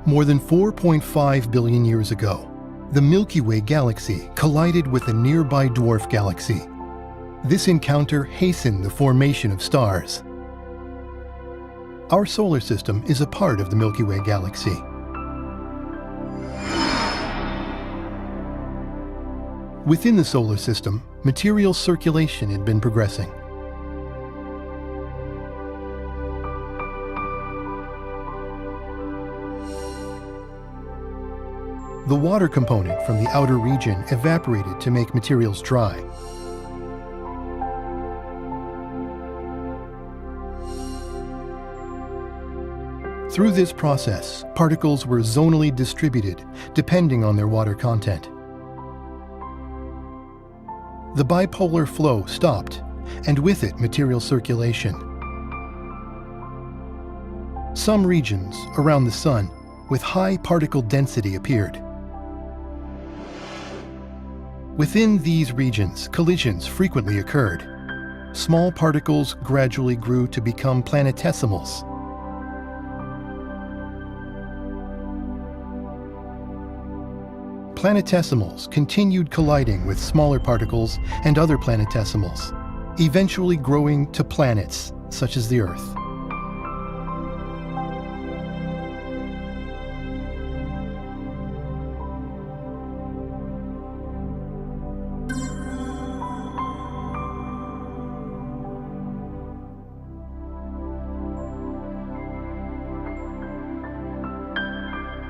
More than 4.5 billion years ago, the Milky Way galaxy collided with a nearby dwarf galaxy. This encounter hastened the formation of stars. Our solar system is a part of the Milky Way galaxy. Within the solar system, material circulation had been progressing. The water component from the outer region evaporated to make materials dry. Through this process, particles were zonally distributed, depending on their water content. The bipolar flow stopped, and with it, material circulation. Some regions around the Sun with high particle density appeared. Within these regions, collisions frequently occurred. Small particles gradually grew to become planetesimals. Planetesimals continued colliding with smaller particles and other planetesimals, eventually growing to planets such as the Earth.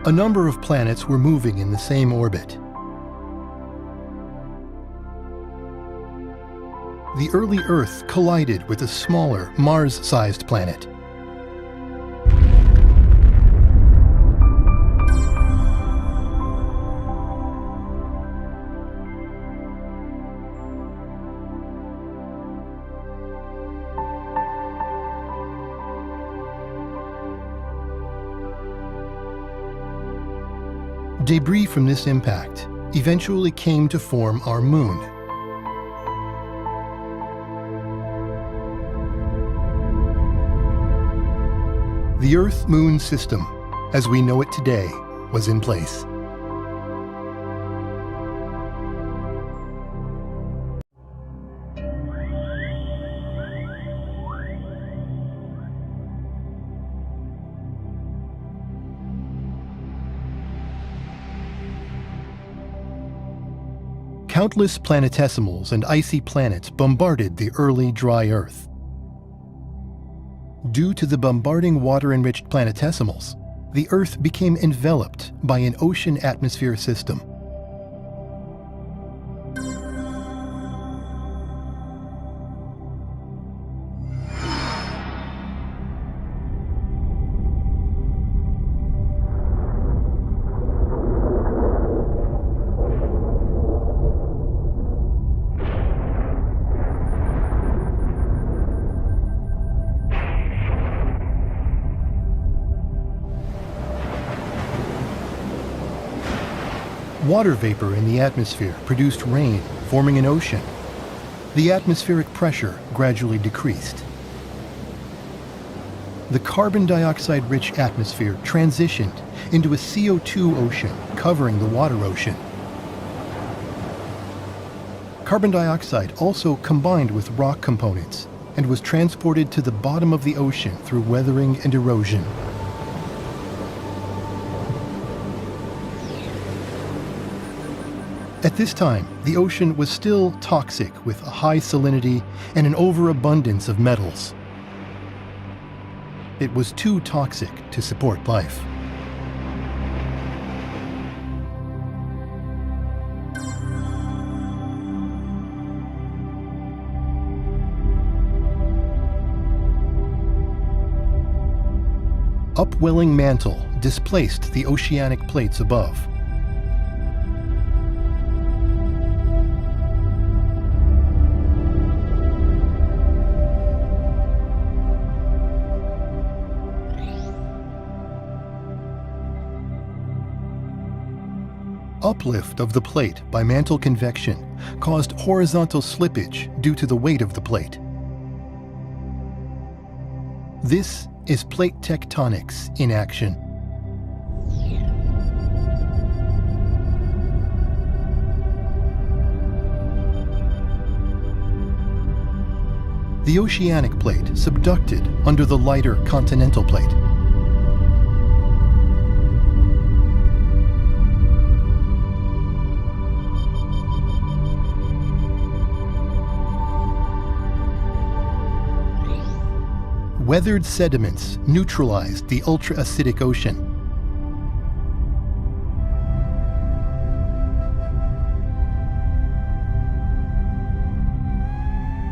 A number of planets were moving in the same orbit. The early Earth collided with a smaller, Mars-sized planet. Debris from this impact eventually came to form our Moon. The Earth-Moon system, as we know it today, was in place. Countless planetesimals and icy planets bombarded the early dry Earth. Due to the bombarding water-enriched planetesimals, the Earth became enveloped by an ocean atmosphere system. Water vapor in the atmosphere produced rain, forming an ocean. The atmospheric pressure gradually decreased. The carbon dioxide-rich atmosphere transitioned into a CO2 ocean covering the water ocean. Carbon dioxide also combined with rock components and was transported to the bottom of the ocean through weathering and erosion. At this time, the ocean was still toxic with a high salinity and an overabundance of metals. It was too toxic to support life. Upwelling mantle displaced the oceanic plates above. Uplift of the plate by mantle convection caused horizontal slippage due to the weight of the plate. This is plate tectonics in action. The oceanic plate subducted under the lighter continental plate. Weathered sediments neutralized the ultra-acidic ocean.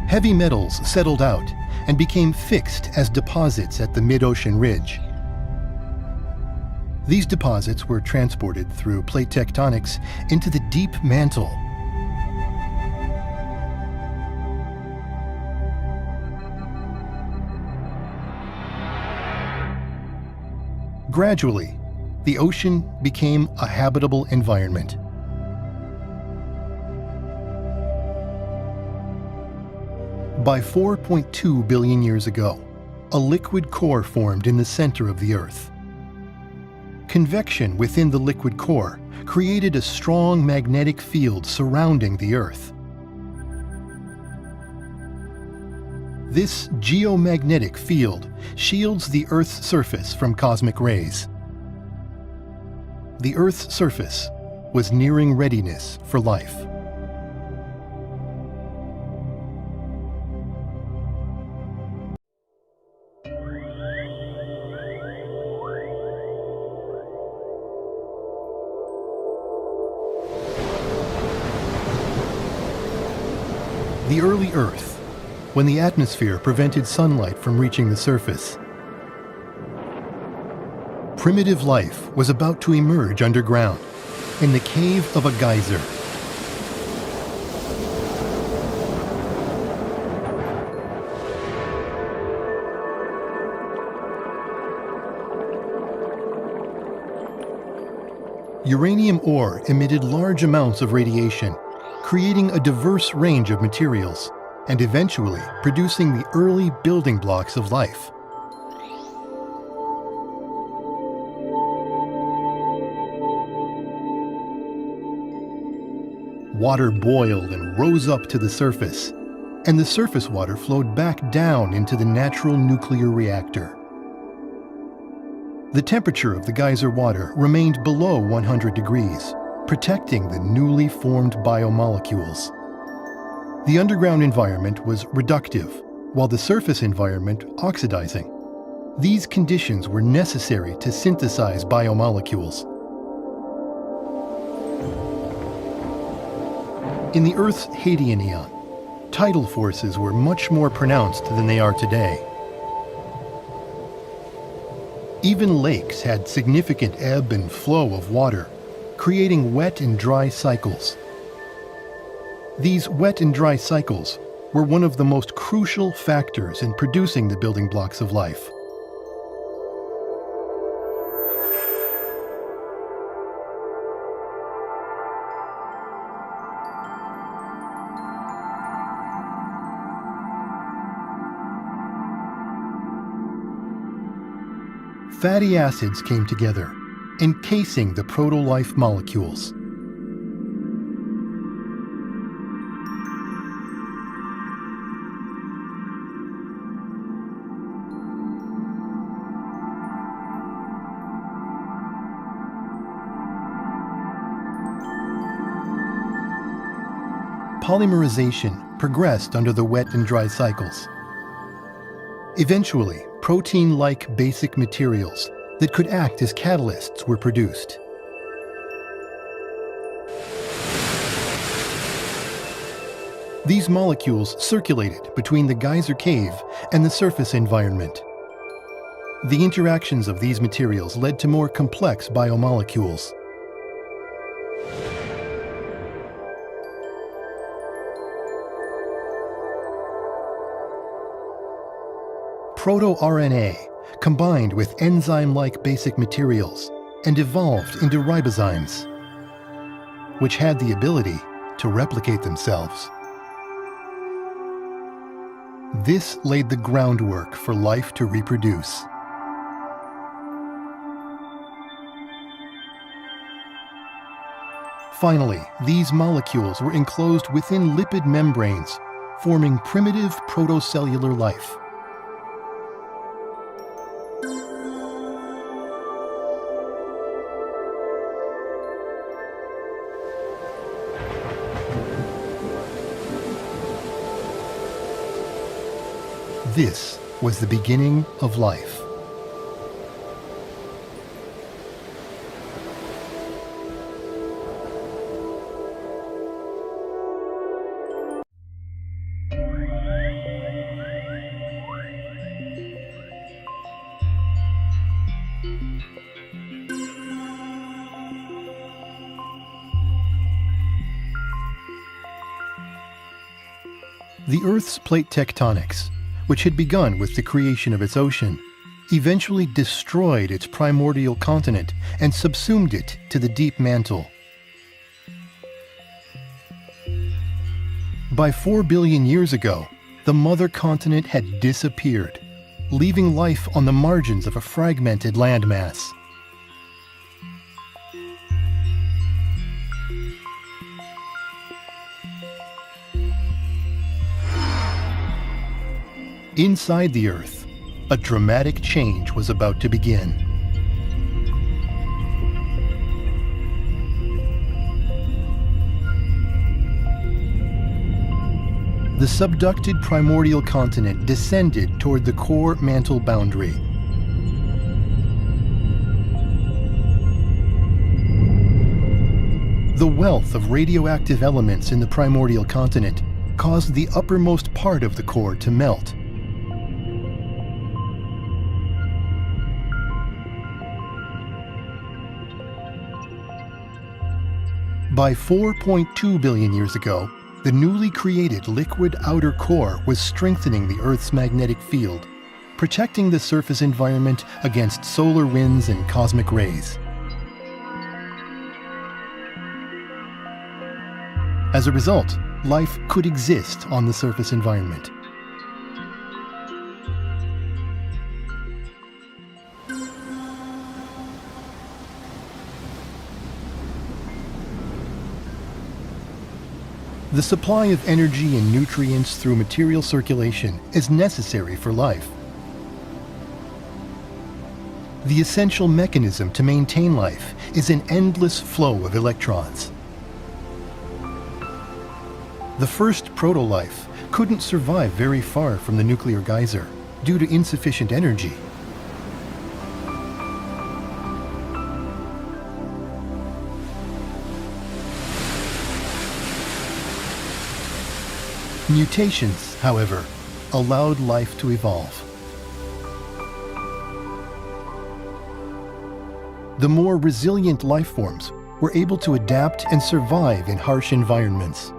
Heavy metals settled out and became fixed as deposits at the mid-ocean ridge. These deposits were transported through plate tectonics into the deep mantle. Gradually, the ocean became a habitable environment. By 4.2 billion years ago, a liquid core formed in the center of the Earth. Convection within the liquid core created a strong magnetic field surrounding the Earth. This geomagnetic field shields the Earth's surface from cosmic rays. The Earth's surface was nearing readiness for life. The early Earth, when the atmosphere prevented sunlight from reaching the surface. Primitive life was about to emerge underground, in the cave of a geyser. Uranium ore emitted large amounts of radiation, creating a diverse range of materials, and eventually producing the early building blocks of life. Water boiled and rose up to the surface, and the surface water flowed back down into the natural nuclear reactor. The temperature of the geyser water remained below 100 degrees, protecting the newly formed biomolecules. The underground environment was reductive, while the surface environment oxidizing. These conditions were necessary to synthesize biomolecules. In the Earth's Hadean eon, tidal forces were much more pronounced than they are today. Even lakes had significant ebb and flow of water, creating wet and dry cycles. These wet and dry cycles were one of the most crucial factors in producing the building blocks of life. Fatty acids came together, encasing the proto-life molecules. Polymerization progressed under the wet and dry cycles. Eventually, protein-like basic materials that could act as catalysts were produced. These molecules circulated between the geyser cave and the surface environment. The interactions of these materials led to more complex biomolecules. Proto-RNA combined with enzyme-like basic materials and evolved into ribozymes, which had the ability to replicate themselves. This laid the groundwork for life to reproduce. Finally, these molecules were enclosed within lipid membranes, forming primitive protocellular life. This was the beginning of life. The Earth's plate tectonics, which had begun with the creation of its ocean, eventually destroyed its primordial continent and subsumed it to the deep mantle. By 4 billion years ago, the mother continent had disappeared, leaving life on the margins of a fragmented landmass. Inside the Earth, a dramatic change was about to begin. The subducted primordial continent descended toward the core mantle boundary. The wealth of radioactive elements in the primordial continent caused the uppermost part of the core to melt. By 4.2 billion years ago, the newly created liquid outer core was strengthening the Earth's magnetic field, protecting the surface environment against solar winds and cosmic rays. As a result, life could exist on the surface environment. The supply of energy and nutrients through material circulation is necessary for life. The essential mechanism to maintain life is an endless flow of electrons. The first proto-life couldn't survive very far from the nuclear geyser due to insufficient energy. Mutations, however, allowed life to evolve. The more resilient life forms were able to adapt and survive in harsh environments.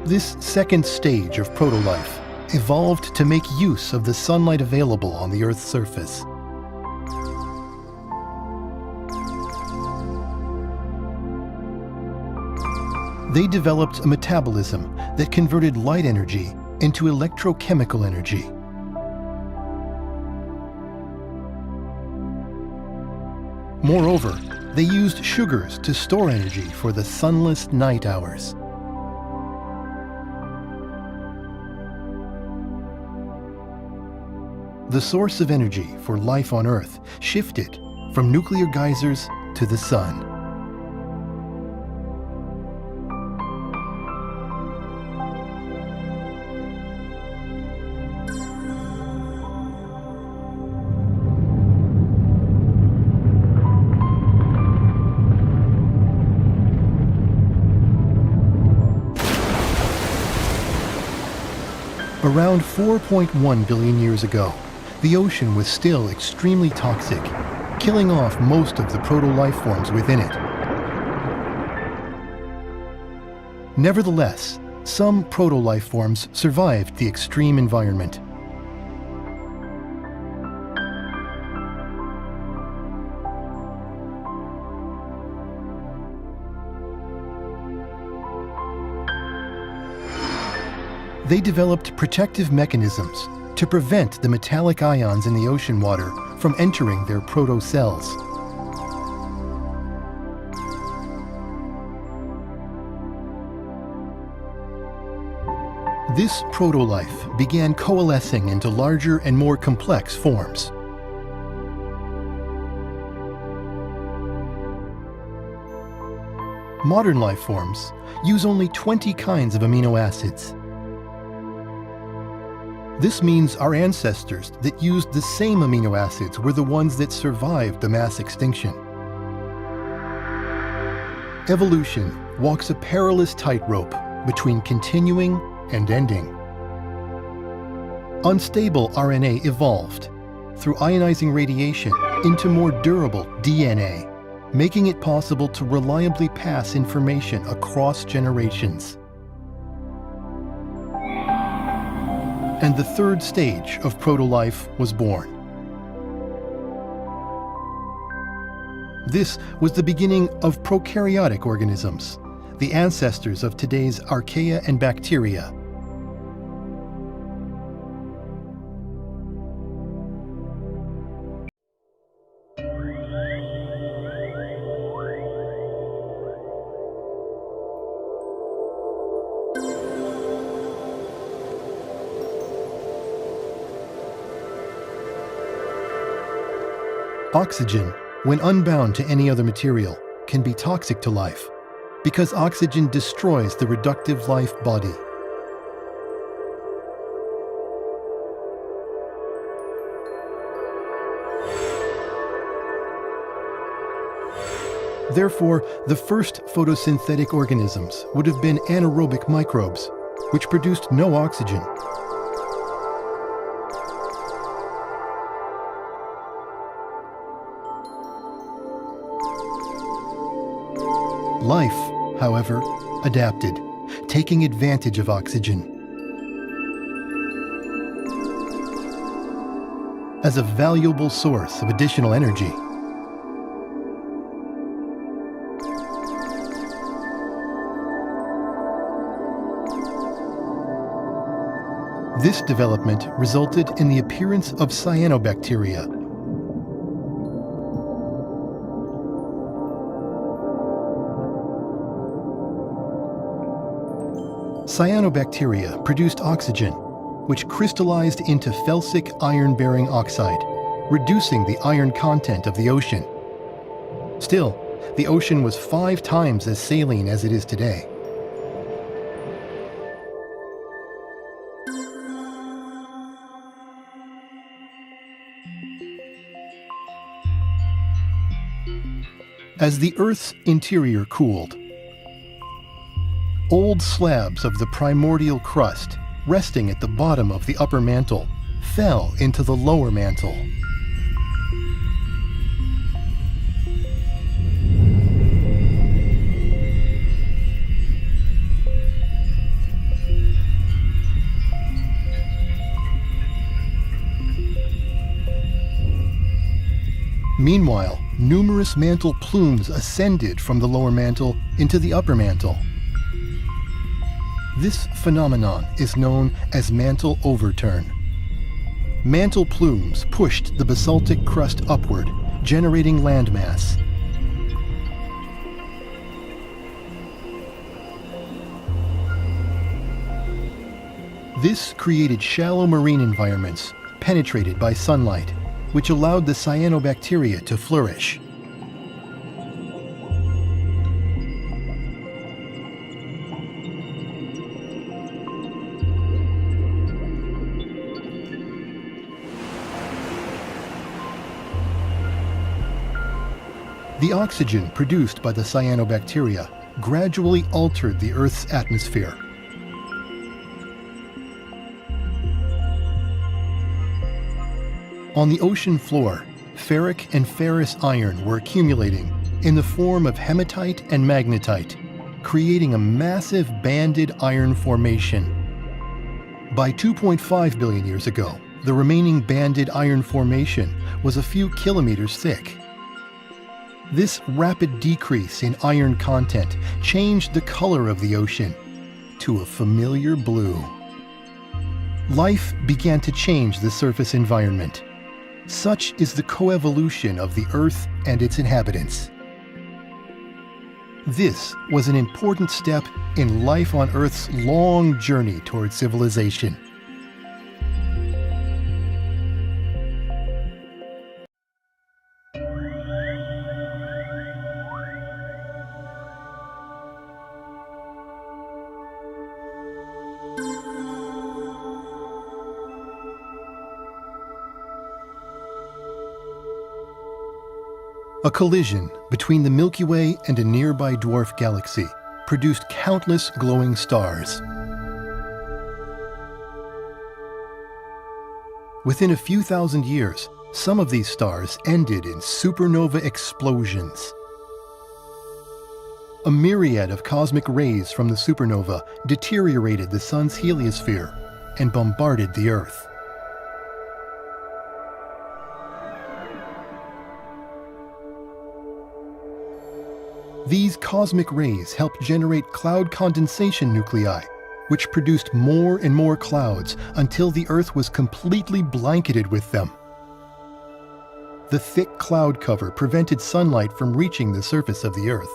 This second stage of proto-life evolved to make use of the sunlight available on the Earth's surface. They developed a metabolism that converted light energy into electrochemical energy. Moreover, they used sugars to store energy for the sunless night hours. The source of energy for life on Earth shifted from nuclear geysers to the sun. Around 4.1 billion years ago, the ocean was still extremely toxic, killing off most of the proto-life forms within it. Nevertheless, some proto-life forms survived the extreme environment. They developed protective mechanisms to prevent the metallic ions in the ocean water from entering their proto-cells. This proto-life began coalescing into larger and more complex forms. Modern life forms use only 20 kinds of amino acids. This means our ancestors that used the same amino acids were the ones that survived the mass extinction. Evolution walks a perilous tightrope between continuing and ending. Unstable RNA evolved through ionizing radiation into more durable DNA, making it possible to reliably pass information across generations. And the third stage of proto-life was born. This was the beginning of prokaryotic organisms, the ancestors of today's archaea and bacteria. Oxygen, when unbound to any other material, can be toxic to life because oxygen destroys the reductive life body. Therefore, the first photosynthetic organisms would have been anaerobic microbes, which produced no oxygen. Life, however, adapted, taking advantage of oxygen. As a valuable source of additional energy. This development resulted in the appearance of cyanobacteria. Cyanobacteria produced oxygen, which crystallized into felsic iron-bearing oxide, reducing the iron content of the ocean. Still, the ocean was 5 times as saline as it is today. As the Earth's interior cooled, old slabs of the primordial crust, resting at the bottom of the upper mantle, fell into the lower mantle. Meanwhile, numerous mantle plumes ascended from the lower mantle into the upper mantle. This phenomenon is known as mantle overturn. Mantle plumes pushed the basaltic crust upward, generating landmass. This created shallow marine environments penetrated by sunlight, which allowed the cyanobacteria to flourish. The oxygen produced by the cyanobacteria gradually altered the Earth's atmosphere. On the ocean floor, ferric and ferrous iron were accumulating in the form of hematite and magnetite, creating a massive banded iron formation. By 2.5 billion years ago, the remaining banded iron formation was a few kilometers thick. This rapid decrease in iron content changed the color of the ocean to a familiar blue. Life began to change the surface environment. Such is the coevolution of the Earth and its inhabitants. This was an important step in life on Earth's long journey toward civilization. A collision between the Milky Way and a nearby dwarf galaxy produced countless glowing stars. Within a few thousand years, some of these stars ended in supernova explosions. A myriad of cosmic rays from the supernova deteriorated the Sun's heliosphere and bombarded the Earth. These cosmic rays helped generate cloud condensation nuclei, which produced more and more clouds until the Earth was completely blanketed with them. The thick cloud cover prevented sunlight from reaching the surface of the Earth.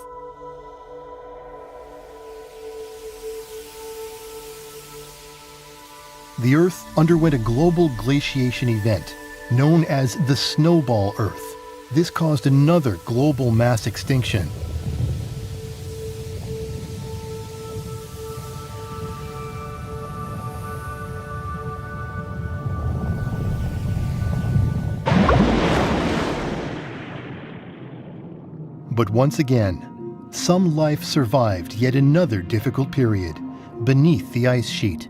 The Earth underwent a global glaciation event known as the Snowball Earth. This caused another global mass extinction. But once again, some life survived yet another difficult period beneath the ice sheet.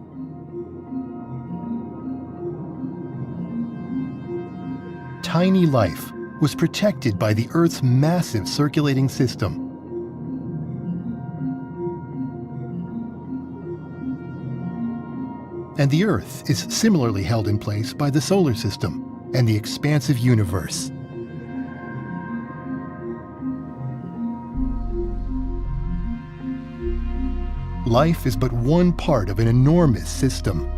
Tiny life was protected by the Earth's massive circulating system. And the Earth is similarly held in place by the solar system and the expansive universe. Life is but one part of an enormous system.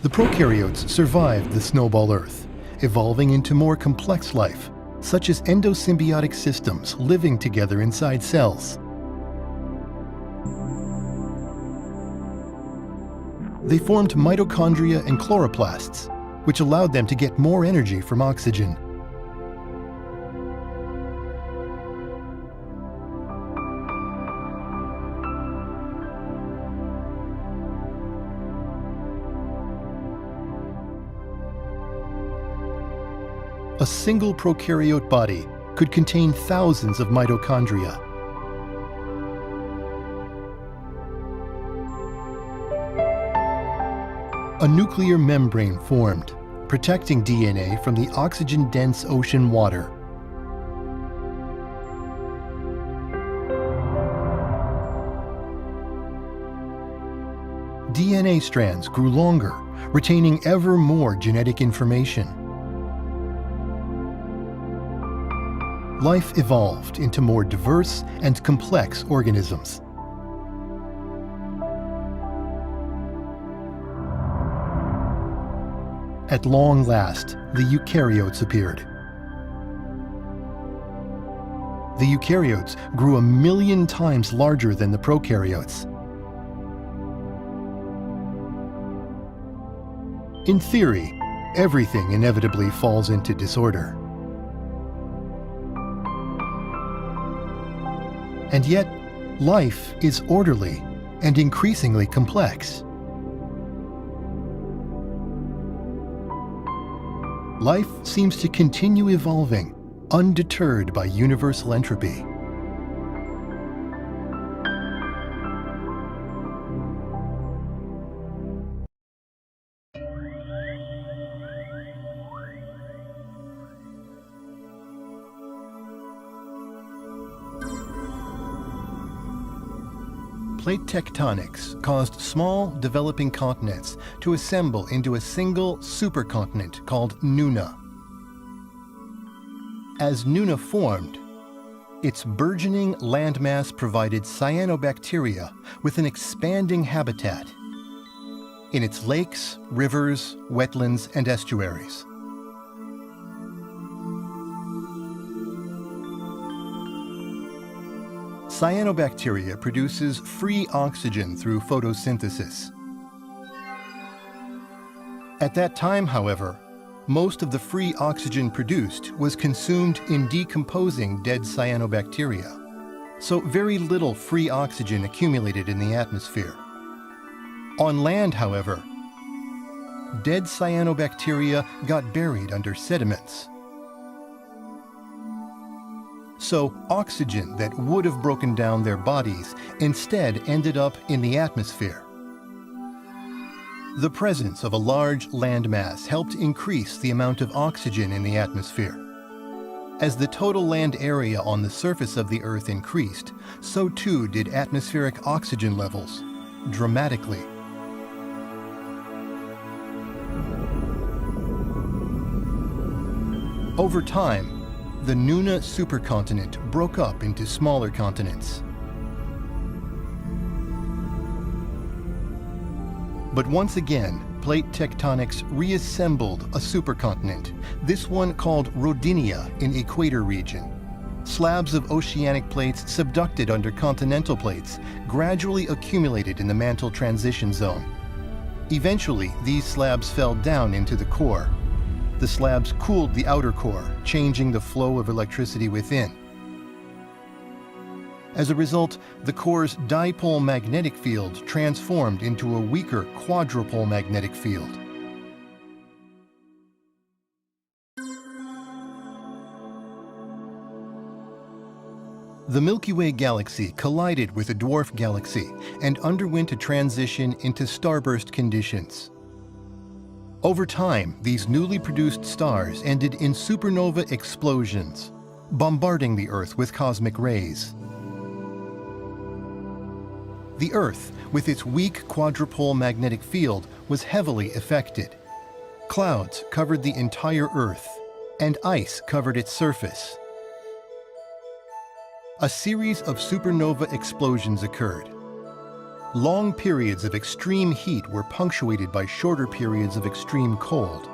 The prokaryotes survived the Snowball Earth, evolving into more complex life, such as endosymbiotic systems living together inside cells. They formed mitochondria and chloroplasts, which allowed them to get more energy from oxygen. A single prokaryote body could contain thousands of mitochondria. A nuclear membrane formed, protecting DNA from the oxygen-dense ocean water. DNA strands grew longer, retaining ever more genetic information. Life evolved into more diverse and complex organisms. At long last, the eukaryotes appeared. The eukaryotes grew 1,000,000 times larger than the prokaryotes. In theory, everything inevitably falls into disorder. And yet, life is orderly and increasingly complex. Life seems to continue evolving, undeterred by universal entropy. Plate tectonics caused small, developing continents to assemble into a single supercontinent called Nuna. As Nuna formed, its burgeoning landmass provided cyanobacteria with an expanding habitat in its lakes, rivers, wetlands, and estuaries. Cyanobacteria produces free oxygen through photosynthesis. At that time, however, most of the free oxygen produced was consumed in decomposing dead cyanobacteria, so very little free oxygen accumulated in the atmosphere. On land, however, dead cyanobacteria got buried under sediments. So oxygen that would have broken down their bodies instead ended up in the atmosphere. The presence of a large landmass helped increase the amount of oxygen in the atmosphere. As the total land area on the surface of the Earth increased, so too did atmospheric oxygen levels, dramatically. Over time, the Nuna supercontinent broke up into smaller continents. But once again, plate tectonics reassembled a supercontinent, this one called Rodinia in Equator region. Slabs of oceanic plates subducted under continental plates gradually accumulated in the mantle transition zone. Eventually, these slabs fell down into the core. The slabs cooled the outer core, changing the flow of electricity within. As a result, the core's dipole magnetic field transformed into a weaker quadrupole magnetic field. The Milky Way galaxy collided with a dwarf galaxy and underwent a transition into starburst conditions. Over time, these newly produced stars ended in supernova explosions, bombarding the Earth with cosmic rays. The Earth, with its weak quadrupole magnetic field, was heavily affected. Clouds covered the entire Earth, and ice covered its surface. A series of supernova explosions occurred. Long periods of extreme heat were punctuated by shorter periods of extreme cold.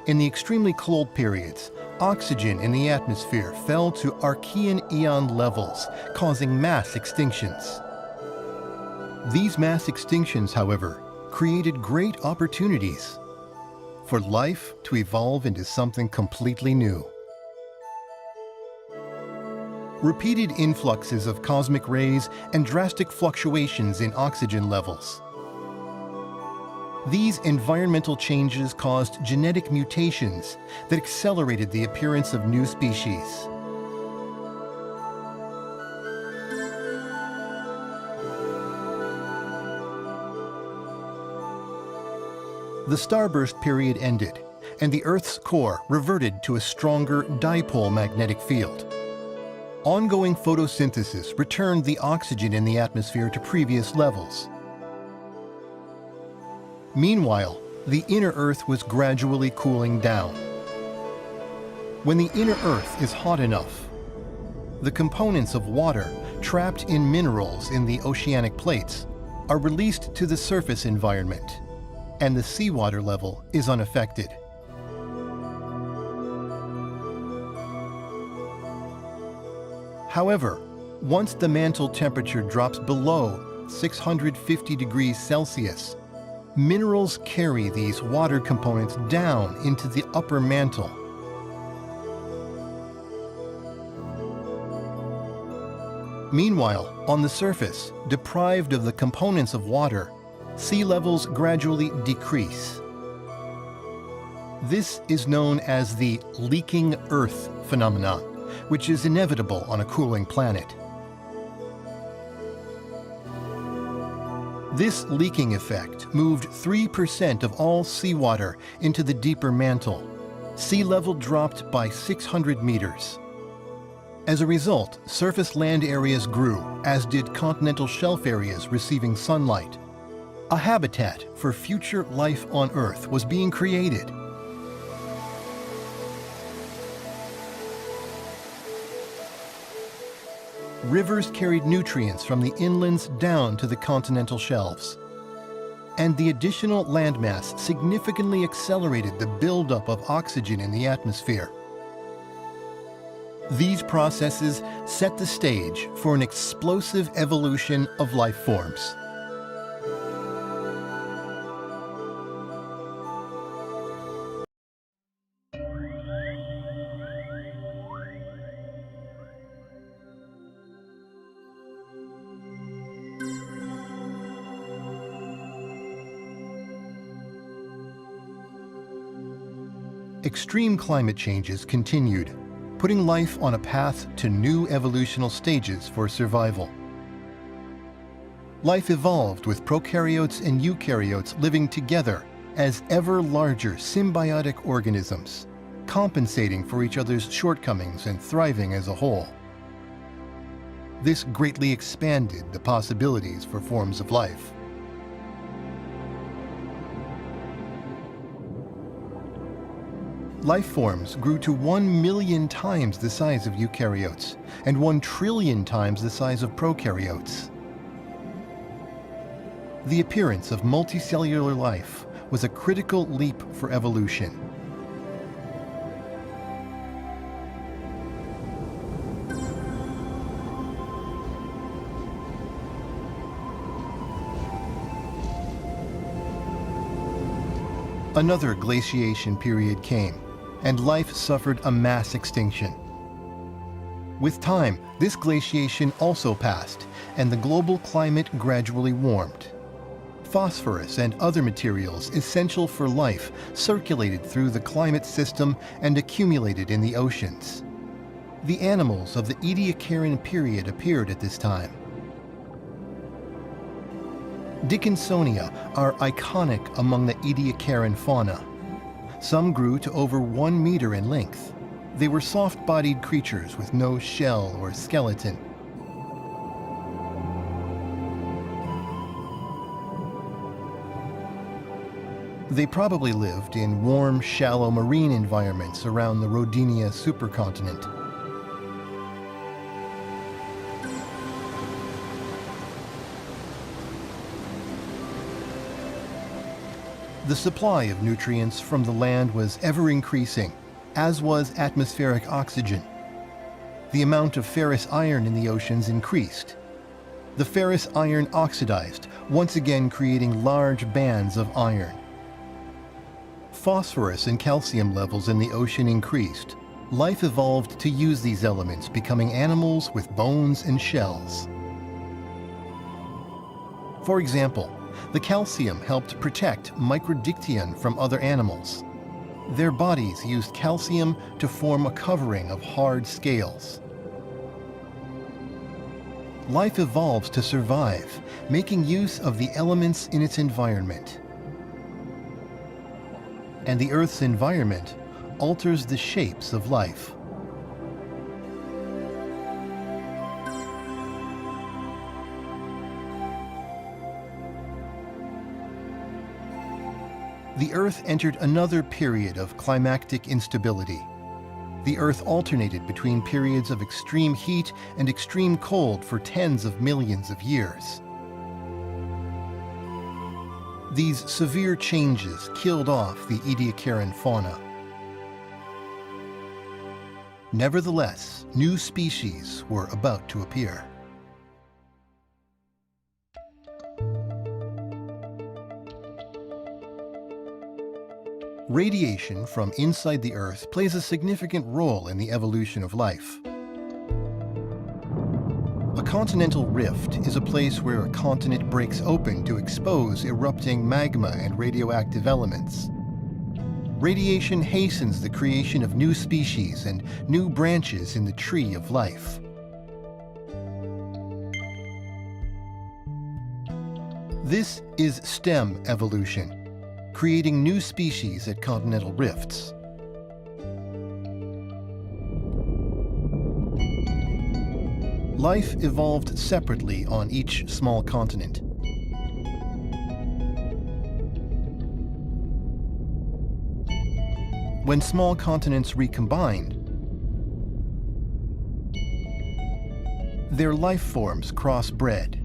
In the extremely cold periods, oxygen in the atmosphere fell to Archean eon levels, causing mass extinctions. These mass extinctions, however, created great opportunities for life to evolve into something completely new. Repeated influxes of cosmic rays and drastic fluctuations in oxygen levels. These environmental changes caused genetic mutations that accelerated the appearance of new species. The starburst period ended, and the Earth's core reverted to a stronger dipole magnetic field. Ongoing photosynthesis returned the oxygen in the atmosphere to previous levels. Meanwhile, the inner Earth was gradually cooling down. When the inner Earth is hot enough, the components of water trapped in minerals in the oceanic plates are released to the surface environment, and the seawater level is unaffected. However, once the mantle temperature drops below 650 degrees Celsius, minerals carry these water components down into the upper mantle. Meanwhile, on the surface, deprived of the components of water, sea levels gradually decrease. This is known as the leaking Earth phenomenon, which is inevitable on a cooling planet. This leaking effect moved 3% of all seawater into the deeper mantle. Sea level dropped by 600 meters. As a result, surface land areas grew, as did continental shelf areas receiving sunlight. A habitat for future life on Earth was being created. Rivers carried nutrients from the inlands down to the continental shelves. And the additional landmass significantly accelerated the buildup of oxygen in the atmosphere. These processes set the stage for an explosive evolution of life forms. Extreme climate changes continued, putting life on a path to new evolutional stages for survival. Life evolved with prokaryotes and eukaryotes living together as ever larger symbiotic organisms, compensating for each other's shortcomings and thriving as a whole. This greatly expanded the possibilities for forms of life. Life forms grew to 1 million times the size of eukaryotes and 1 trillion times the size of prokaryotes. The appearance of multicellular life was a critical leap for evolution. Another glaciation period came, and life suffered a mass extinction. With time, this glaciation also passed, and the global climate gradually warmed. Phosphorus and other materials essential for life circulated through the climate system and accumulated in the oceans. The animals of the Ediacaran period appeared at this time. Dickinsonia are iconic among the Ediacaran fauna. Some grew to over 1 meter in length. They were soft-bodied creatures with no shell or skeleton. They probably lived in warm, shallow marine environments around the Rodinia supercontinent. The supply of nutrients from the land was ever increasing, as was atmospheric oxygen. The amount of ferrous iron in the oceans increased. The ferrous iron oxidized, once again creating large bands of iron. Phosphorus and calcium levels in the ocean increased. Life evolved to use these elements, becoming animals with bones and shells. For example, the calcium helped protect Microdictyon from other animals. Their bodies used calcium to form a covering of hard scales. Life evolves to survive, making use of the elements in its environment. And the Earth's environment alters the shapes of life. The Earth entered another period of climactic instability. The Earth alternated between periods of extreme heat and extreme cold for tens of millions of years. These severe changes killed off the Ediacaran fauna. Nevertheless, new species were about to appear. Radiation from inside the Earth plays a significant role in the evolution of life. A continental rift is a place where a continent breaks open to expose erupting magma and radioactive elements. Radiation hastens the creation of new species and new branches in the tree of life. This is STEM evolution, creating new species at continental rifts. life evolved separately on each small continent. When small continents recombined, their life forms crossbred.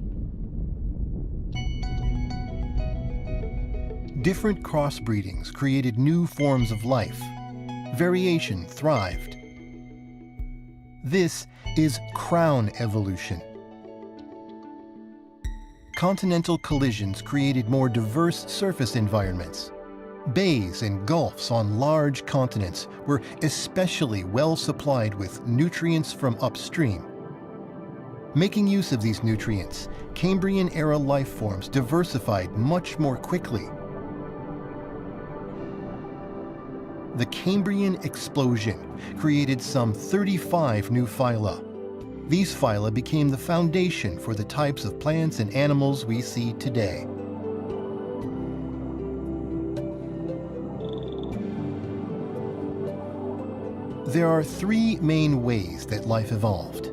Different crossbreedings created new forms of life. Variation thrived. This is crown evolution. Continental collisions created more diverse surface environments. Bays and gulfs on large continents were especially well supplied with nutrients from upstream. Making use of these nutrients, Cambrian-era life forms diversified much more quickly. The Cambrian explosion created some 35 new phyla. These phyla became the foundation for the types of plants and animals we see today. There are three main ways that life evolved.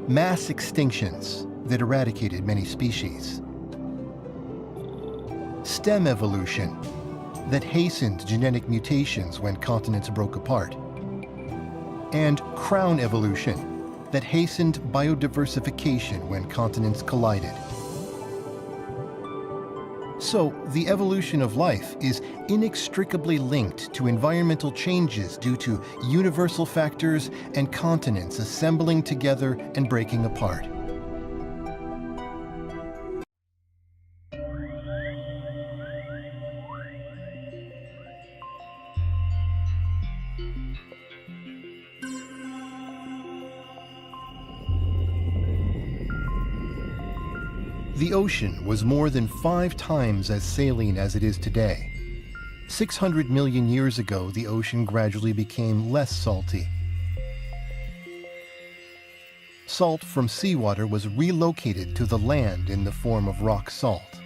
Mass extinctions that eradicated many species. Stem evolution that hastened genetic mutations when continents broke apart. And crown evolution that hastened biodiversification when continents collided. So, the evolution of life is inextricably linked to environmental changes due to universal factors and continents assembling together and breaking apart. The ocean was more than 5 times as saline as it is today. 600 million years ago, the ocean gradually became less salty. Salt from seawater was relocated to the land in the form of rock salt.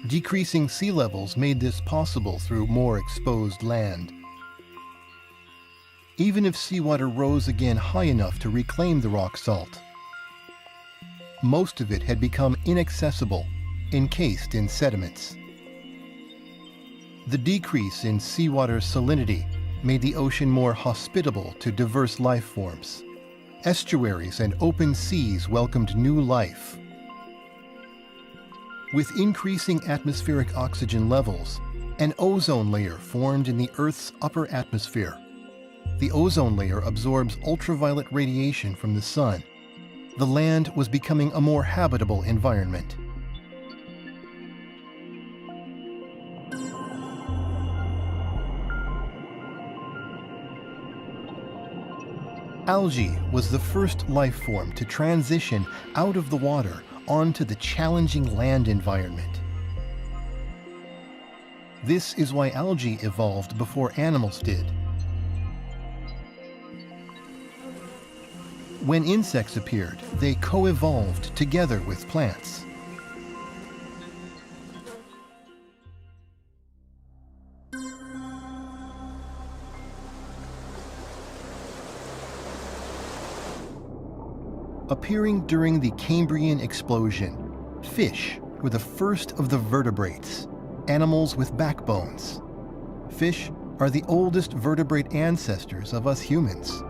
Decreasing sea levels made this possible through more exposed land. Even if seawater rose again high enough to reclaim the rock salt, most of it had become inaccessible, encased in sediments. The decrease in seawater salinity made the ocean more hospitable to diverse life forms. Estuaries and open seas welcomed new life. With increasing atmospheric oxygen levels, an ozone layer formed in the Earth's upper atmosphere. The ozone layer absorbs ultraviolet radiation from the sun. The land was becoming a more habitable environment. Algae was the first life form to transition out of the water onto the challenging land environment. This is why algae evolved before animals did. When insects appeared, they co-evolved together with plants. Appearing during the Cambrian explosion, fish were the first of the vertebrates, animals with backbones. Fish are the oldest vertebrate ancestors of us humans.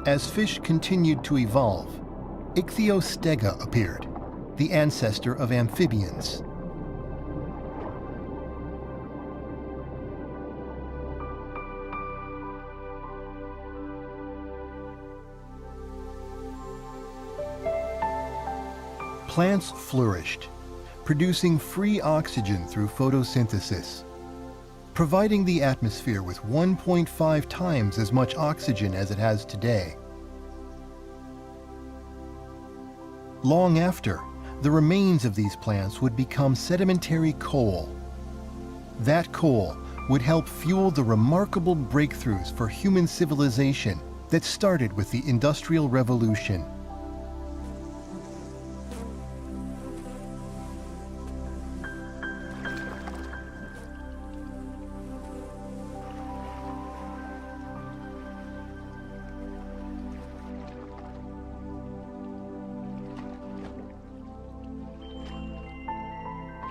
As fish continued to evolve, Ichthyostega appeared, the ancestor of amphibians. Plants flourished, producing free oxygen through photosynthesis, providing the atmosphere with 1.5 times as much oxygen as it has today. Long after, the remains of these plants would become sedimentary coal. That coal would help fuel the remarkable breakthroughs for human civilization that started with the Industrial Revolution.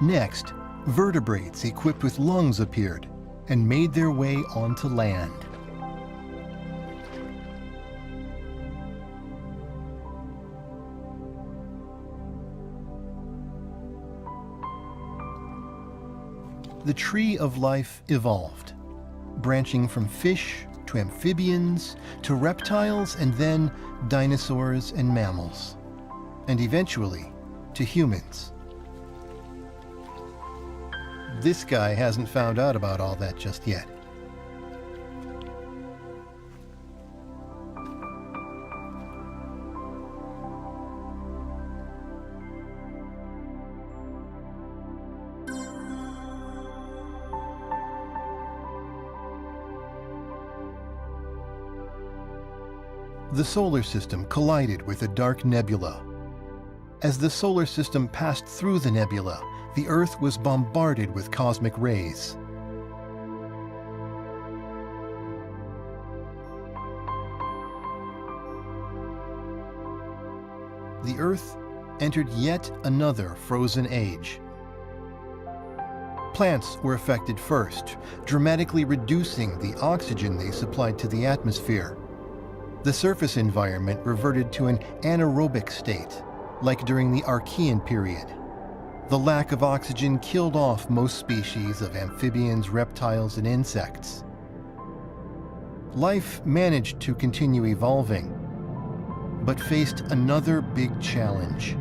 Next, vertebrates equipped with lungs appeared and made their way onto land. The tree of life evolved, branching from fish to amphibians to reptiles and then dinosaurs and mammals, and eventually to humans. This guy hasn't found out about all that just yet. The solar system collided with a dark nebula. As the solar system passed through the nebula, the Earth was bombarded with cosmic rays. The Earth entered yet another frozen age. Plants were affected first, dramatically reducing the oxygen they supplied to the atmosphere. The surface environment reverted to an anaerobic state, like during the Archean period. The lack of oxygen killed off most species of amphibians, reptiles, and insects. Life managed to continue evolving, but faced another big challenge.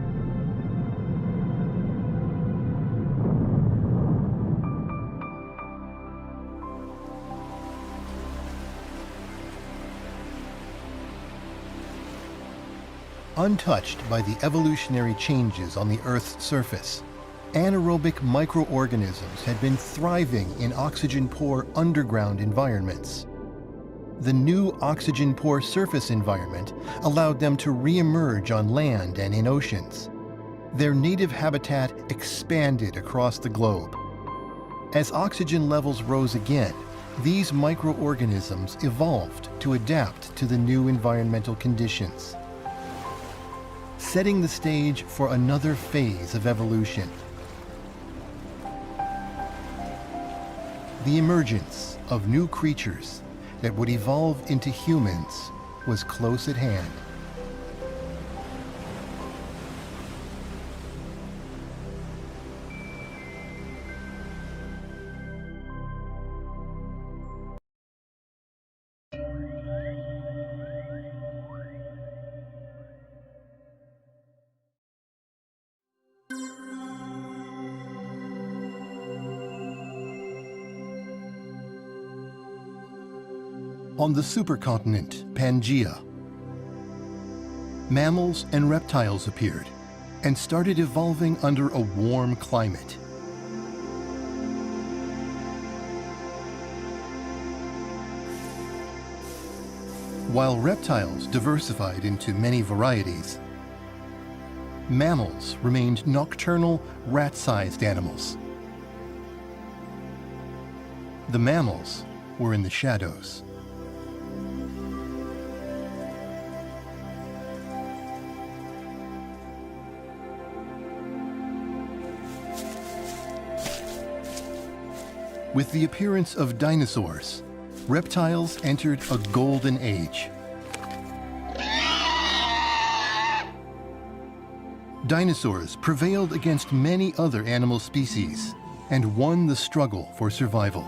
Untouched by the evolutionary changes on the Earth's surface, anaerobic microorganisms had been thriving in oxygen-poor underground environments. The new oxygen-poor surface environment allowed them to re-emerge on land and in oceans. Their native habitat expanded across the globe. As oxygen levels rose again, these microorganisms evolved to adapt to the new environmental conditions, setting the stage for another phase of evolution. The emergence of new creatures that would evolve into humans was close at hand. On the supercontinent Pangaea, mammals and reptiles appeared and started evolving under a warm climate. While reptiles diversified into many varieties, mammals remained nocturnal, rat-sized animals. The mammals were in the shadows. With the appearance of dinosaurs, reptiles entered a golden age. Dinosaurs prevailed against many other animal species and won the struggle for survival.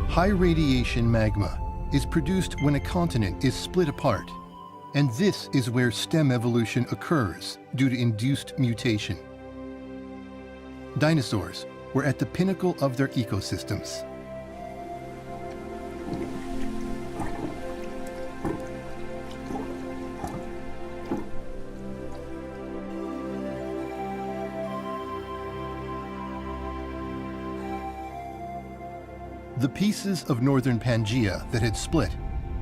High radiation magma is produced when a continent is split apart, and this is where stem evolution occurs due to induced mutation. Dinosaurs were at the pinnacle of their ecosystems. The pieces of northern Pangaea that had split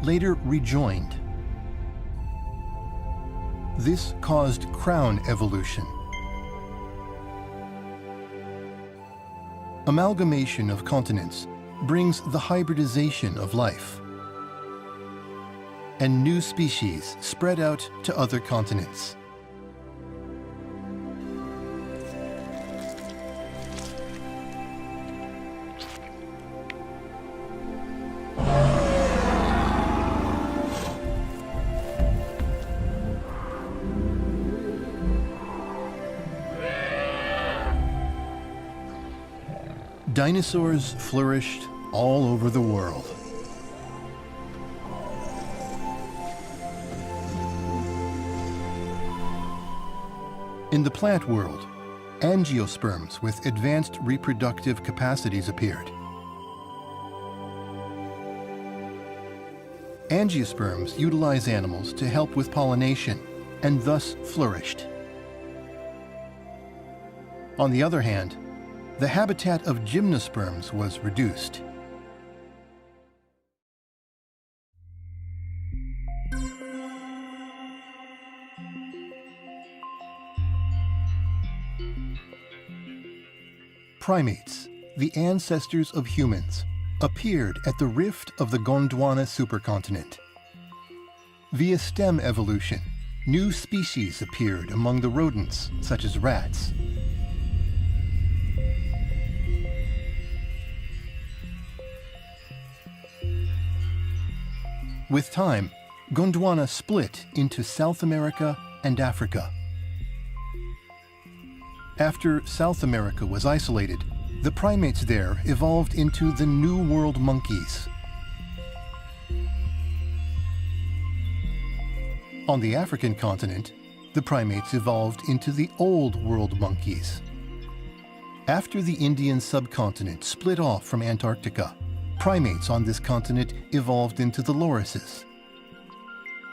later rejoined. This caused crown evolution. Amalgamation of continents brings the hybridization of life, and new species spread out to other continents. Dinosaurs flourished all over the world. In the plant world, angiosperms with advanced reproductive capacities appeared. Angiosperms utilize animals to help with pollination and thus flourished. On the other hand, the habitat of gymnosperms was reduced. Primates, the ancestors of humans, appeared at the rift of the Gondwana supercontinent. Via stem evolution, new species appeared among the rodents, such as rats. With time, Gondwana split into South America and Africa. After South America was isolated, the primates there evolved into the New World monkeys. On the African continent, the primates evolved into the Old World monkeys. After the Indian subcontinent split off from Antarctica, primates on this continent evolved into the lorises.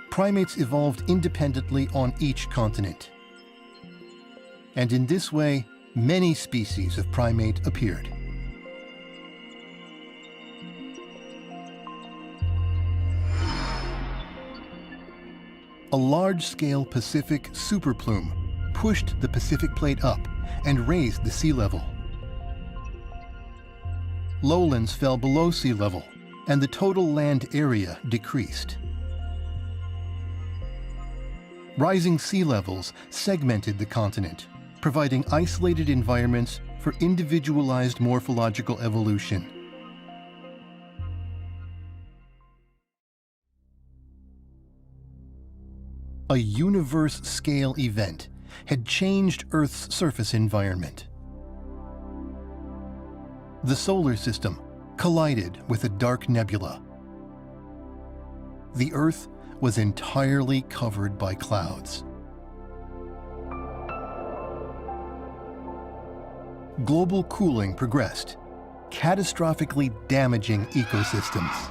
Primates evolved independently on each continent. And in this way, many species of primate appeared. A large-scale Pacific superplume pushed the Pacific plate up and raised the sea level. Lowlands fell below sea level, and the total land area decreased. Rising sea levels segmented the continent, providing isolated environments for individualized morphological evolution. A universe-scale event had changed Earth's surface environment. The solar system collided with a dark nebula. The Earth was entirely covered by clouds. Global cooling progressed, catastrophically damaging ecosystems.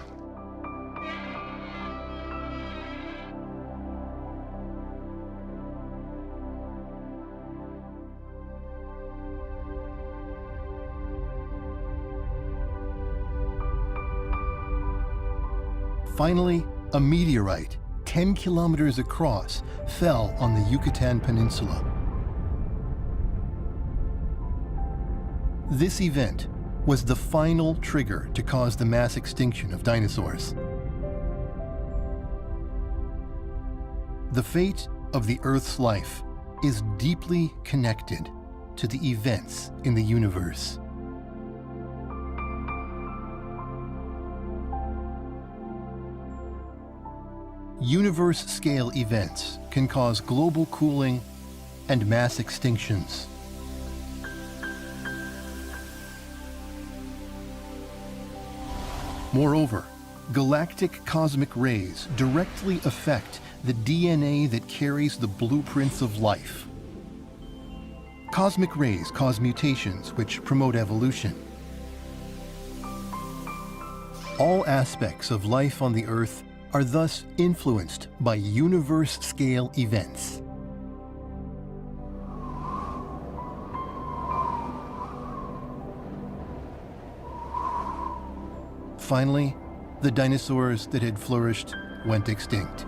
Finally, a meteorite 10 kilometers across fell on the Yucatan Peninsula. This event was the final trigger to cause the mass extinction of dinosaurs. The fate of the Earth's life is deeply connected to the events in the universe. Universe-scale events can cause global cooling and mass extinctions. Moreover, galactic cosmic rays directly affect the DNA that carries the blueprints of life. Cosmic rays cause mutations which promote evolution. All aspects of life on the Earth are thus influenced by universe-scale events. Finally, the dinosaurs that had flourished went extinct.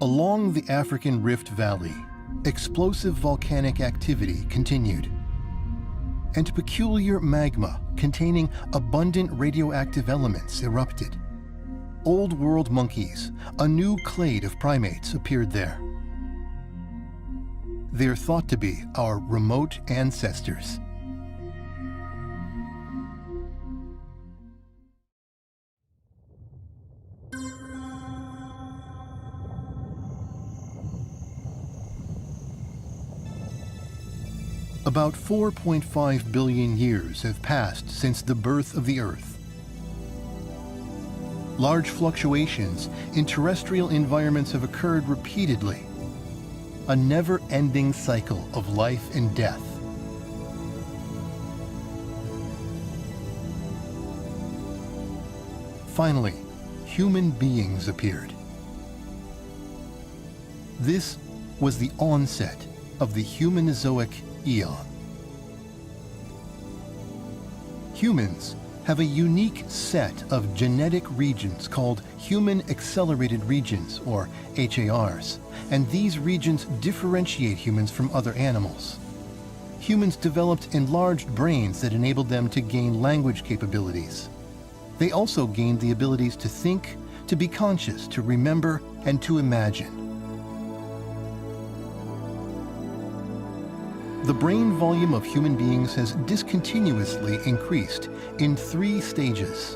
Along the African Rift Valley, explosive volcanic activity continued. and peculiar magma containing abundant radioactive elements erupted. Old world monkeys, a new clade of primates, appeared there. They're thought to be our remote ancestors. About 4.5 billion years have passed since the birth of the Earth. Large fluctuations in terrestrial environments have occurred repeatedly, a never-ending cycle of life and death. Finally, human beings appeared. This was the onset of the Humanozoic Eon. Humans have a unique set of genetic regions called human accelerated regions, or HARs, and these regions differentiate humans from other animals. Humans developed enlarged brains that enabled them to gain language capabilities. They also gained the abilities to think, to be conscious, to remember, and to imagine. The brain volume of human beings has discontinuously increased in 3 stages.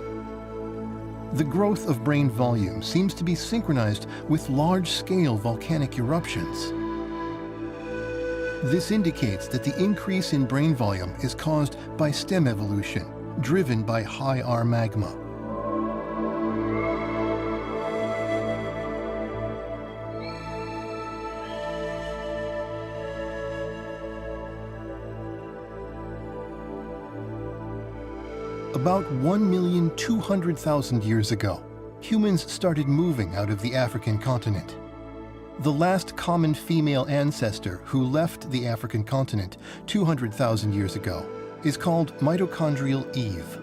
The growth of brain volume seems to be synchronized with large-scale volcanic eruptions. This indicates that the increase in brain volume is caused by stem evolution, driven by high R magma. About 1,200,000 years ago, humans started moving out of the African continent. The last common female ancestor who left the African continent 200,000 years ago is called mitochondrial Eve.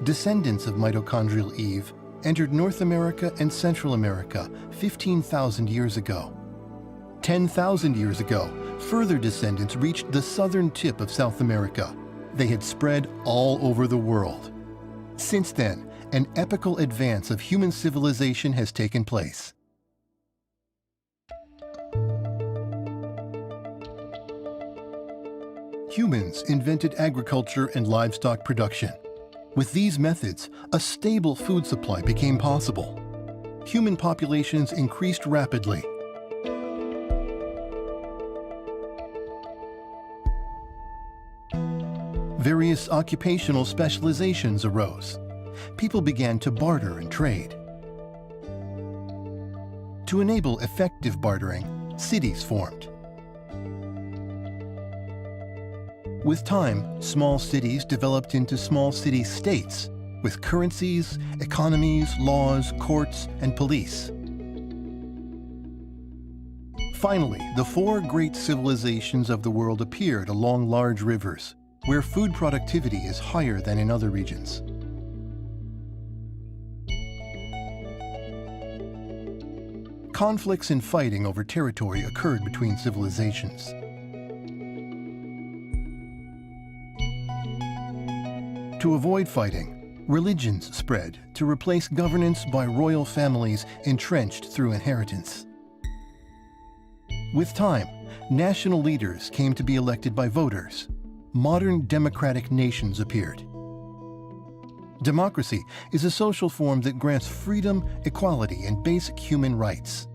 Descendants of mitochondrial Eve entered North America and Central America 15,000 years ago. 10,000 years ago, further descendants reached the southern tip of South America. They had spread all over the world. Since then, an epochal advance of human civilization has taken place. Humans invented agriculture and livestock production. With these methods, a stable food supply became possible. Human populations increased rapidly. Various occupational specializations arose. People began to barter and trade. To enable effective bartering, cities formed. With time, small cities developed into small city-states, with currencies, economies, laws, courts, and police. Finally, the 4 great civilizations of the world appeared along large rivers, where food productivity is higher than in other regions. Conflicts and fighting over territory occurred between civilizations. To avoid fighting, religions spread to replace governance by royal families entrenched through inheritance. With time, national leaders came to be elected by voters. Modern democratic nations appeared. Democracy is a social form that grants freedom, equality, and basic human rights.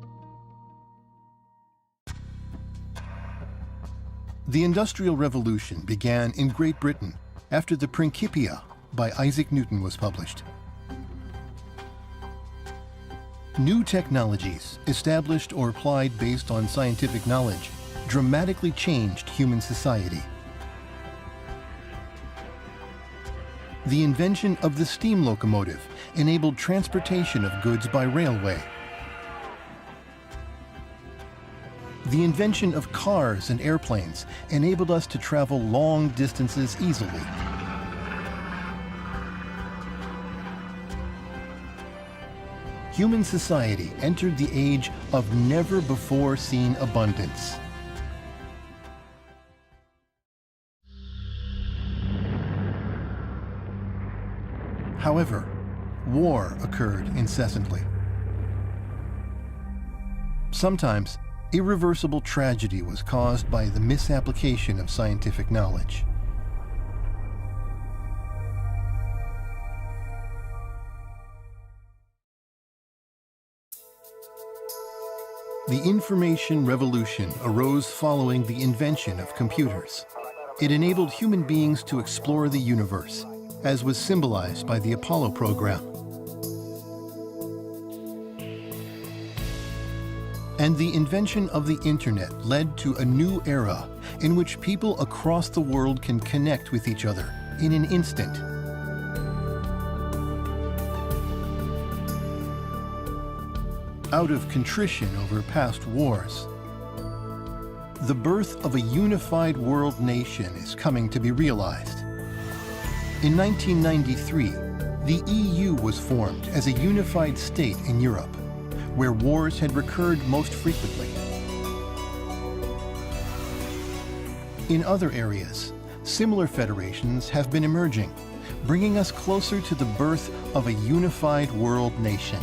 The Industrial Revolution began in Great Britain after the Principia by Isaac Newton was published. New technologies, established or applied based on scientific knowledge, dramatically changed human society. The invention of the steam locomotive enabled transportation of goods by railway. The invention of cars and airplanes enabled us to travel long distances easily. Human society entered the age of never-before-seen abundance. However, war occurred incessantly. Sometimes, irreversible tragedy was caused by the misapplication of scientific knowledge. The information revolution arose following the invention of computers. It enabled human beings to explore the universe, as was symbolized by the Apollo program. And the invention of the internet led to a new era in which people across the world can connect with each other in an instant. Out of contrition over past wars, the birth of a unified world nation is coming to be realized. In 1993, the EU was formed as a unified state in Europe, where wars had recurred most frequently. In other areas, similar federations have been emerging, bringing us closer to the birth of a unified world nation.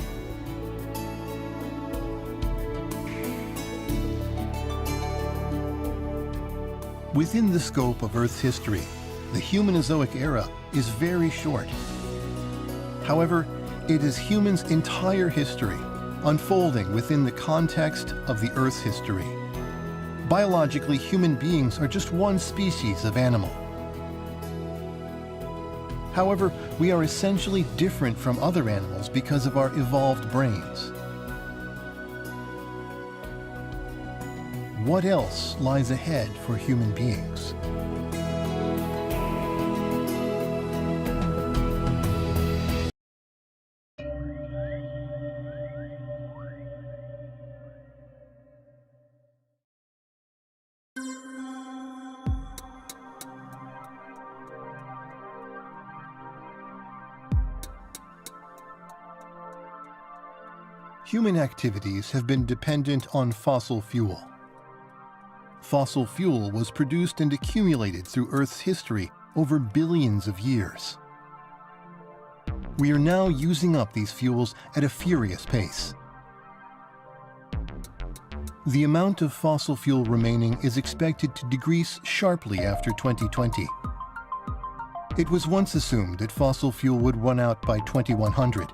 Within the scope of Earth's history, the Humanozoic era is very short. However, it is humans' entire history, unfolding within the context of the Earth's history. Biologically, human beings are just one species of animal. However, we are essentially different from other animals because of our evolved brains. What else lies ahead for human beings? Human activities have been dependent on fossil fuel. Fossil fuel was produced and accumulated through Earth's history over billions of years. We are now using up these fuels at a furious pace. The amount of fossil fuel remaining is expected to decrease sharply after 2020. It was once assumed that fossil fuel would run out by 2100.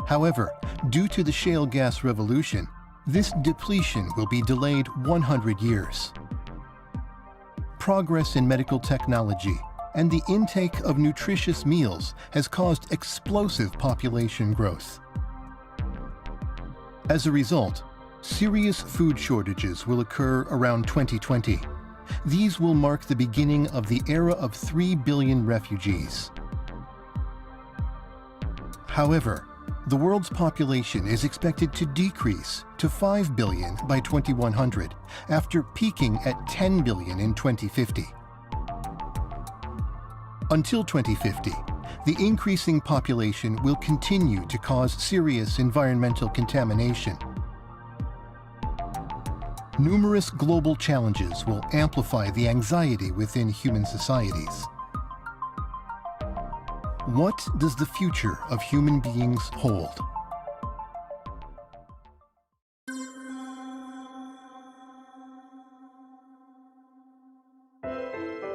However, due to the shale gas revolution, this depletion will be delayed 100 years. Progress in medical technology and the intake of nutritious meals has caused explosive population growth. As a result, serious food shortages will occur around 2020. These will mark the beginning of the era of 3 billion refugees. However, the world's population is expected to decrease to 5 billion by 2100, after peaking at 10 billion in 2050. Until 2050, the increasing population will continue to cause serious environmental contamination. Numerous global challenges will amplify the anxiety within human societies. What does the future of human beings hold?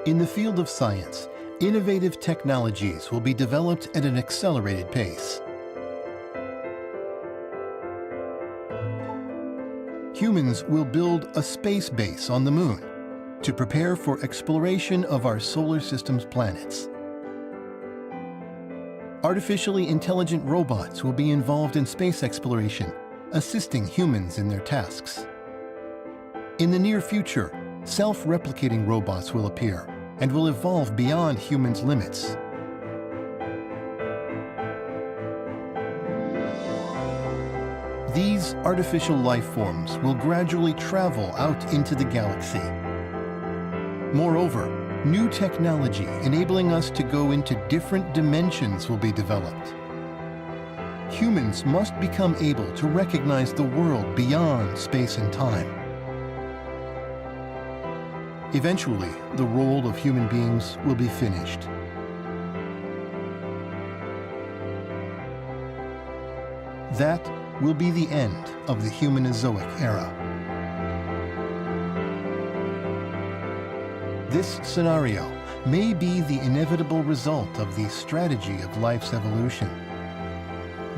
In the field of science, innovative technologies will be developed at an accelerated pace. Humans will build a space base on the Moon to prepare for exploration of our solar system's planets. Artificially intelligent robots will be involved in space exploration, assisting humans in their tasks. In the near future, self-replicating robots will appear and will evolve beyond humans' limits. These artificial life forms will gradually travel out into the galaxy. Moreover, new technology enabling us to go into different dimensions will be developed. Humans must become able to recognize the world beyond space and time. Eventually, the role of human beings will be finished. That will be the end of the Humanozoic era. This scenario may be the inevitable result of the strategy of life's evolution.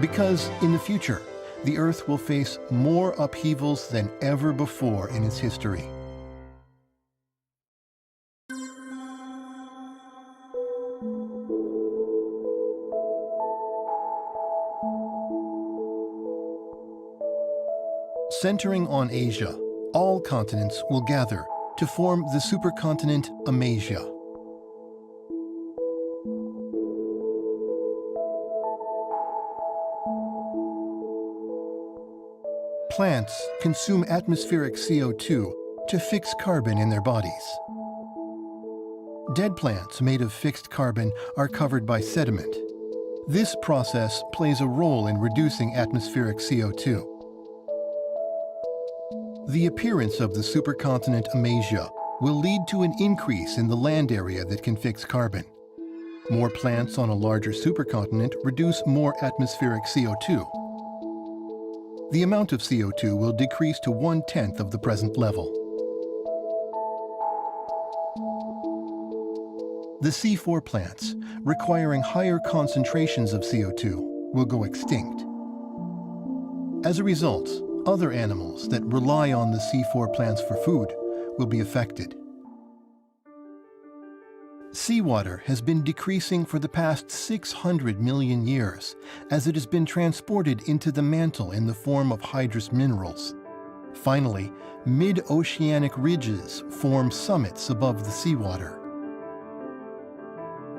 Because in the future, the Earth will face more upheavals than ever before in its history. Centering on Asia, all continents will gather to form the supercontinent Eurasia. Plants consume atmospheric CO2 to fix carbon in their bodies. Dead plants made of fixed carbon are covered by sediment. This process plays a role in reducing atmospheric CO2. The appearance of the supercontinent Eurasia will lead to an increase in the land area that can fix carbon. More plants on a larger supercontinent reduce more atmospheric CO2. The amount of CO2 will decrease to 1/10 of the present level. The C4 plants, requiring higher concentrations of CO2, will go extinct. As a result, other animals that rely on the C4 plants for food will be affected. Seawater has been decreasing for the past 600 million years as it has been transported into the mantle in the form of hydrous minerals. Finally, mid-oceanic ridges form summits above the seawater.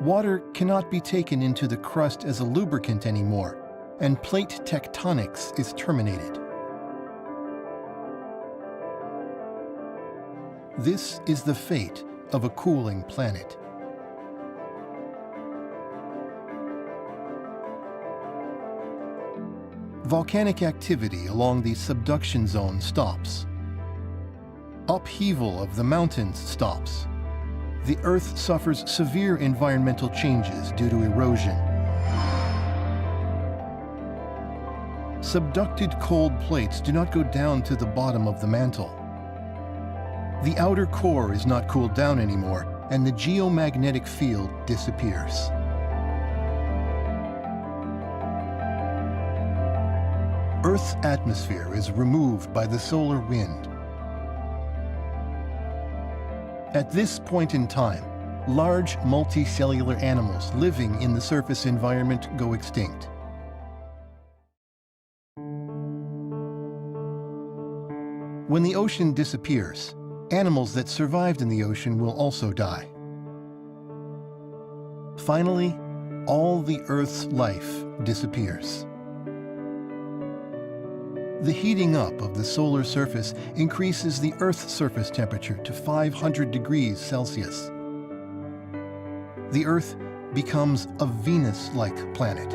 Water cannot be taken into the crust as a lubricant anymore, and plate tectonics is terminated. This is the fate of a cooling planet. Volcanic activity along the subduction zone stops. Upheaval of the mountains stops. The Earth suffers severe environmental changes due to erosion. Subducted cold plates do not go down to the bottom of the mantle. The outer core is not cooled down anymore, and the geomagnetic field disappears. Earth's atmosphere is removed by the solar wind. At this point in time, large multicellular animals living in the surface environment go extinct. When the ocean disappears, animals that survived in the ocean will also die. Finally, all the Earth's life disappears. The heating up of the solar surface increases the Earth's surface temperature to 500 degrees Celsius. The Earth becomes a Venus-like planet.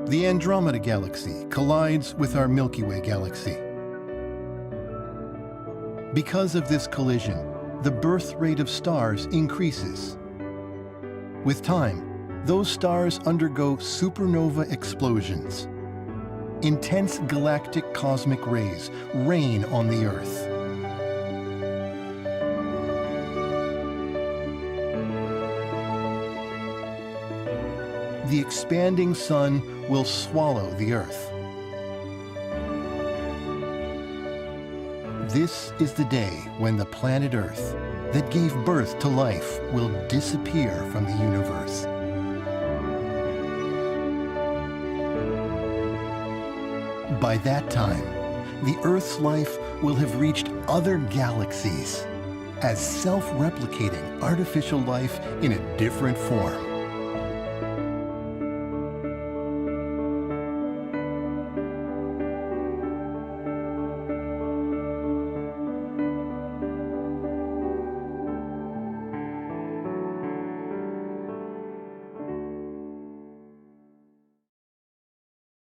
The Andromeda Galaxy collides with our Milky Way galaxy. Because of this collision, the birth rate of stars increases. With time, those stars undergo supernova explosions. Intense galactic cosmic rays rain on the Earth. The expanding sun will swallow the Earth. This is the day when the planet Earth, that gave birth to life, will disappear from the universe. By that time, the Earth's life will have reached other galaxies as self-replicating artificial life in a different form.